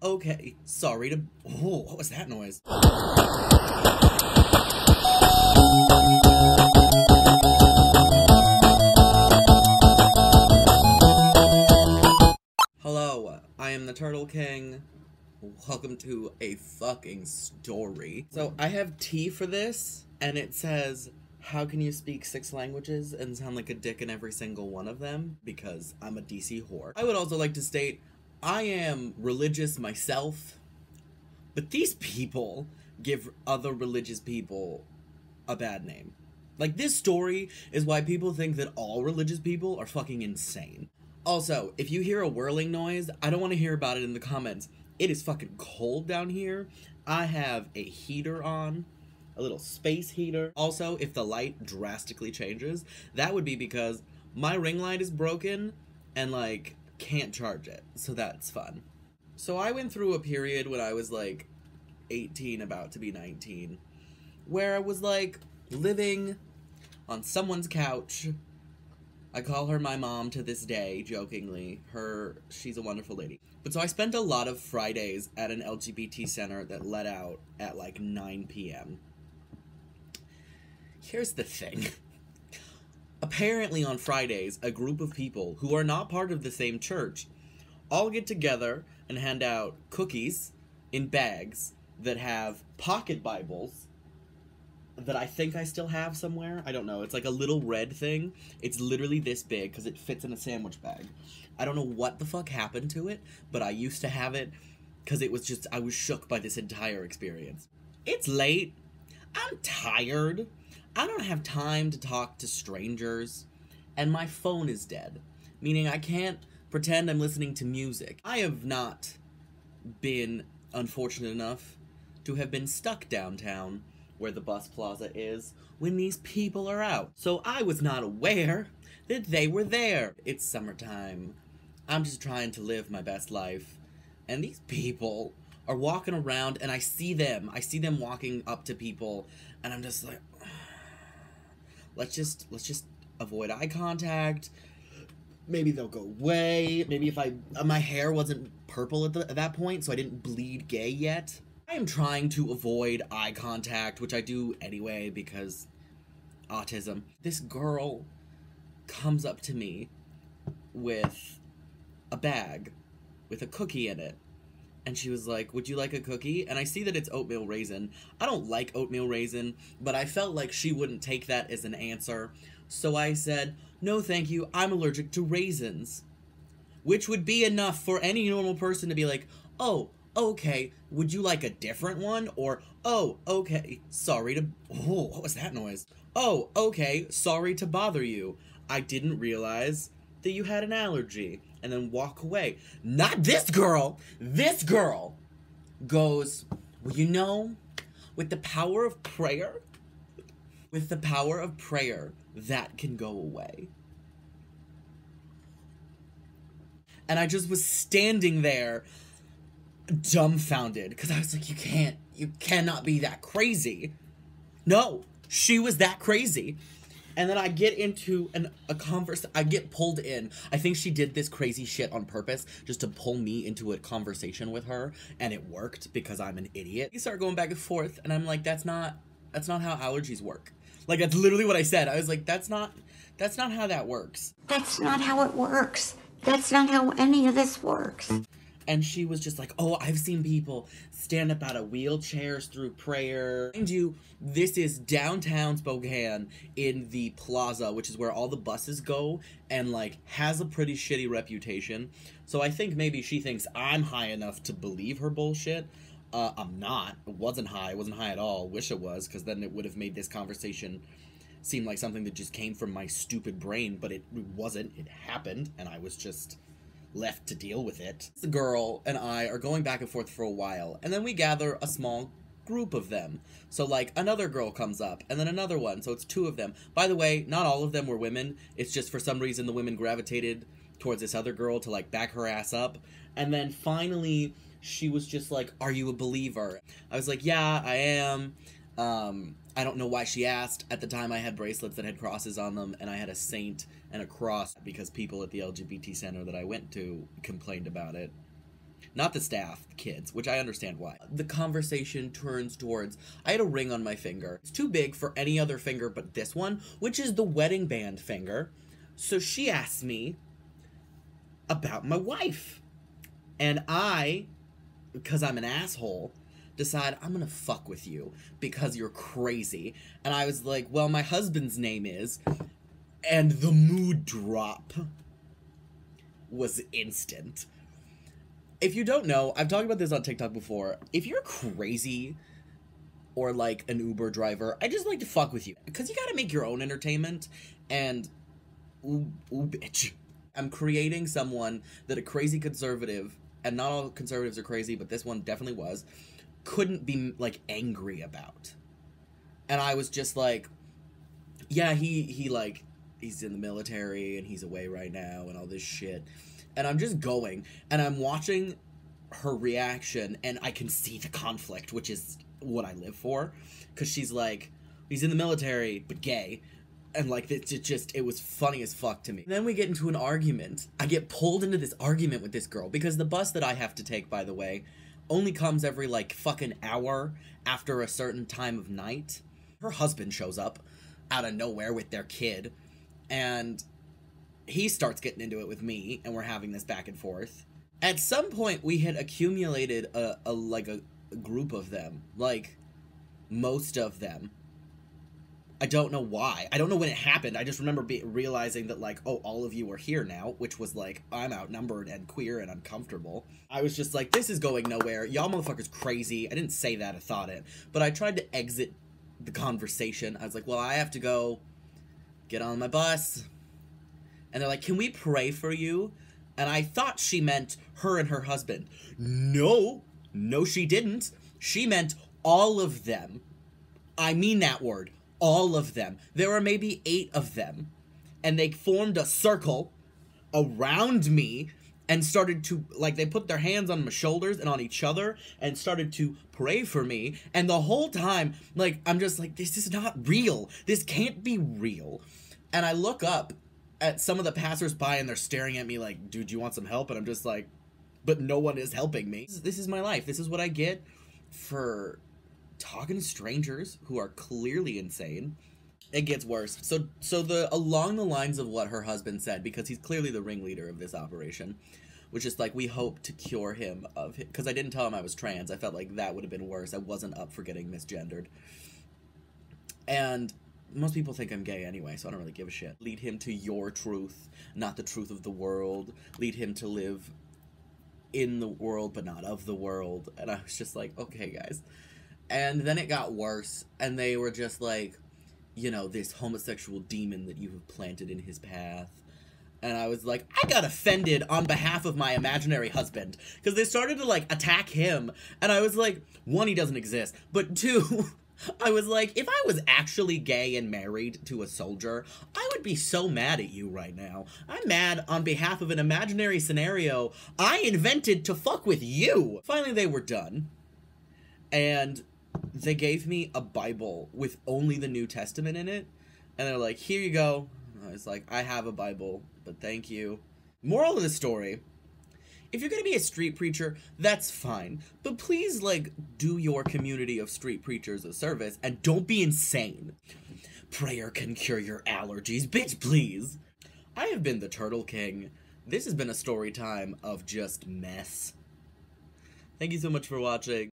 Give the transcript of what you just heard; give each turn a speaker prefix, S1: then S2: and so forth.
S1: Okay, sorry to... Oh, what was that noise? Hello, I am the Turtle King. Welcome to a fucking story. So, I have tea for this, and it says, how can you speak 6 languages and sound like a dick in every single one of them? Because I'm a DC whore. I would also like to state, I am religious myself, but these people give other religious people a bad name. Like, this story is why people think that all religious people are fucking insane. Also, if you hear a whirling noise, I don't want to hear about it in the comments. It is fucking cold down here. I have a heater on, a little space heater. Also, if the light drastically changes, that would be because my ring light is broken and, like, can't charge it. So that's fun. So I went through a period when I was, like, 18, about to be 19, where I was, like, living on someone's couch. I call her my mom to this day, jokingly. She's a wonderful lady. But so I spent a lot of Fridays at an LGBT center that let out at like 9 p.m. Here's the thing. Apparently on Fridays, a group of people who are not part of the same church all get together and hand out cookies in bags that have pocket Bibles that I think I still have somewhere. I don't know. It's like a little red thing. It's literally this big because it fits in a sandwich bag. I don't know what the fuck happened to it, but I used to have it because it was just, I was shook by this entire experience. It's late. I'm tired. I don't have time to talk to strangers. And my phone is dead, meaning I can't pretend I'm listening to music. I have not been unfortunate enough to have been stuck downtown where the bus plaza is when these people are out. So I was not aware that they were there. It's summertime. I'm just trying to live my best life. And these people are walking around and I see them walking up to people and I'm just like, let's just avoid eye contact. Maybe they'll go away. Maybe if my hair wasn't purple at that point, so I didn't bleed gay yet. I am trying to avoid eye contact, which I do anyway because autism. This girl comes up to me with a bag with a cookie in it. And she was like, would you like a cookie? And I see that it's oatmeal raisin. I don't like oatmeal raisin, but I felt like she wouldn't take that as an answer. So I said, no thank you, I'm allergic to raisins. Which would be enough for any normal person to be like, oh, okay, would you like a different one? Or, oh, okay, sorry to... Oh, what was that noise? Oh, okay, sorry to bother you. I didn't realize that you had an allergy. And then walk away. Not this girl! This girl goes, well, you know, with the power of prayer, that can go away. And I just was standing there dumbfounded because I was like, you cannot be that crazy. No, she was that crazy. And then I get into a conversation, I get pulled in. I think she did this crazy shit on purpose just to pull me into a conversation with her, and it worked because I'm an idiot. We start going back and forth, and I'm like, that's not how allergies work. Like, that's literally what I said. I was like, that's not how that works.
S2: That's not how it works. That's not how any of this works.
S1: And she was just like, oh, I've seen people stand up out of wheelchairs through prayer. Mind you, this is downtown Spokane in the plaza, which is where all the buses go, and, like, has a pretty shitty reputation. So I think maybe she thinks I'm high enough to believe her bullshit. I'm not. It wasn't high. It wasn't high at all. Wish it was, because then it would have made this conversation seem like something that just came from my stupid brain, but it wasn't. It happened, and I was just left to deal with it. The girl and I are going back and forth for a while, and then we gather a small group of them. So, like, another girl comes up, and then another one, so it's 2 of them. By the way, not all of them were women. It's just for some reason the women gravitated towards this other girl to, like, back her ass up. And then finally, she was just like, are you a believer? I was like, yeah, I am. I don't know why she asked. At the time, I had bracelets that had crosses on them, and I had a saint and a cross because people at the LGBT center that I went to complained about it. Not the staff, the kids, which I understand why. The conversation turns towards, I had a ring on my finger. It's too big for any other finger but this one, which is the wedding band finger. So she asks me about my wife. And I, because I'm an asshole, decide I'm gonna fuck with you because you're crazy. And I was like, well, my husband's name is... And the mood drop was instant. If you don't know, I've talked about this on TikTok before. If you're crazy or like an Uber driver, I just like to fuck with you. Because you gotta make your own entertainment. And, ooh, bitch. I'm creating someone that a crazy conservative, and not all conservatives are crazy, but this one definitely was, couldn't be, like, angry about. And I was just like, yeah, he like, he's in the military, and he's away right now, and all this shit. And I'm just going, and I'm watching her reaction, and I can see the conflict, which is what I live for. Because she's like, he's in the military, but gay. And, like, it was funny as fuck to me. And then we get into an argument. I get pulled into this argument with this girl, because the bus that I have to take, by the way, only comes every, like, fucking hour after a certain time of night. Her husband shows up out of nowhere with their kid, and he starts getting into it with me, and we're having this back and forth. At some point, we had accumulated a group of them, like, most of them. I don't know why. I don't know when it happened. I just remember realizing that, like, oh, all of you are here now, which was like, I'm outnumbered and queer and uncomfortable. I was just like, this is going nowhere. Y'all motherfuckers crazy. I didn't say that, I thought it. But I tried to exit the conversation. I was like, well, I have to go get on my bus. And they're like, can we pray for you? And I thought she meant her and her husband. No, she didn't. She meant all of them. I mean that word. All of them. There were maybe 8 of them. And they formed a circle around me and started to, like, they put their hands on my shoulders and on each other and started to pray for me. And the whole time, like, I'm just like, this is not real. This can't be real. And I look up at some of the passersby and they're staring at me like, dude, do you want some help? And I'm just like, but no one is helping me. This is my life. This is what I get for talking to strangers who are clearly insane. It gets worse. So along the lines of what her husband said, because he's clearly the ringleader of this operation, which is like, we hope to cure him of it. Because I didn't tell him I was trans. I felt like that would have been worse. I wasn't up for getting misgendered. And most people think I'm gay anyway, so I don't really give a shit. Lead him to your truth, not the truth of the world. Lead him to live in the world, but not of the world. And I was just like, okay, guys. And then it got worse, and they were just like, you know, this homosexual demon that you have planted in his path. And I was like, I got offended on behalf of my imaginary husband. Because they started to, like, attack him. And I was like, 1, he doesn't exist. But 2, I was like, if I was actually gay and married to a soldier, I would be so mad at you right now. I'm mad on behalf of an imaginary scenario I invented to fuck with you. Finally, they were done. And they gave me a Bible with only the New Testament in it. And they're like, here you go. I was like, I have a Bible, but thank you. Moral of the story, if you're gonna be a street preacher, that's fine. But please, like, do your community of street preachers a service, and don't be insane. Prayer can cure your allergies, bitch, please. I have been the Turtle King. This has been a story time of just mess. Thank you so much for watching.